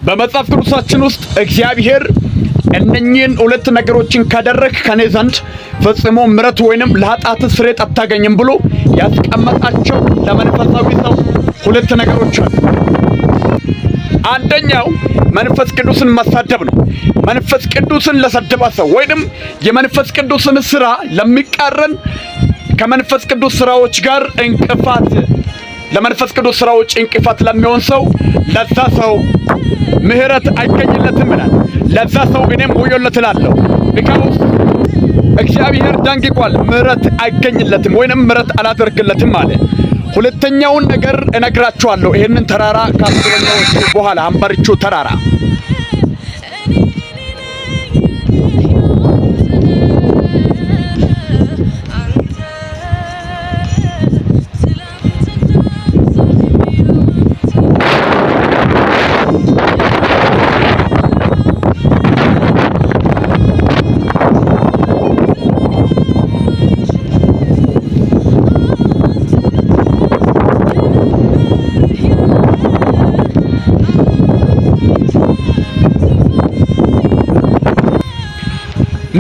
በመጽሐፍ ቅዱሳችን ውስጥ እግዚአብሔር እነኚህን ሁለት ነገሮችን ካደረክ ከኔ ዘንድ ፈጽሞ ምሕረት ወይንም ለኃጢአት ስርየት አታገኝም ብሎ ያስቀመጣቸው ለመንፈሳዊ ሰው ሁለት ነገሮች አሉ። አንደኛው መንፈስ ቅዱስን መሳደብ ነው። መንፈስ ቅዱስን ለሰደበ ሰው ወይንም የመንፈስ ቅዱስን ሥራ ለሚቃረን ከመንፈስ ቅዱስ ሥራዎች ጋር እንቅፋት ለመንፈስ ቅዱስ ሥራዎች እንቅፋት ለሚሆን ሰው ለዛ ሰው ምሕረት አይገኝለትም ይላል። ለዛ ሰው እኔም ወዮለት እላለሁ። ቢካውስ እግዚአብሔር ደንግቋል፣ ምሕረት አይገኝለትም ወይንም ምሕረት አላደርግለትም አለ። ሁለተኛውን ነገር እነግራችኋለሁ። ይሄንን ተራራ ካስበኛው በኋላ አንበርቾ ተራራ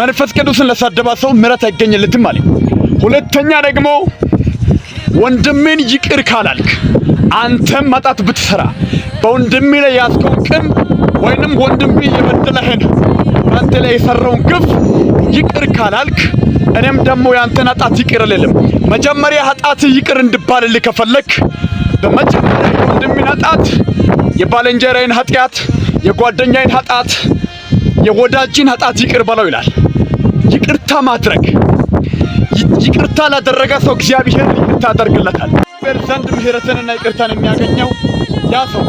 መንፈስ ቅዱስን ለሰደበ ሰው ምሕረት አይገኝለትም ማለት። ሁለተኛ ደግሞ ወንድምን ይቅር ካላልክ አንተም ማጣት ብትሰራ በወንድም ላይ ያስከው ቅም ወይንም ወንድም የበደለህን አንተ ላይ የሰራውን ግፍ ይቅር ካላልክ እኔም ደግሞ ያንተን ኃጢአት ይቅር አልልም። መጀመሪያ ኃጢአት ይቅር እንድባልልህ ከፈለክ በመጀመሪያ ወንድምን ኃጢአት፣ የባልንጀራዬን ኃጢአት፣ የጓደኛዬን ኃጢአት፣ የወዳጅን ኃጢአት ይቅር በለው ይላል። ይቅርታ ማድረግ ይቅርታ ላደረገ ሰው እግዚአብሔር ይቅርታ ያደርግለታል። ዘንድ ምሕረትንና ይቅርታን የሚያገኘው ያ ሰው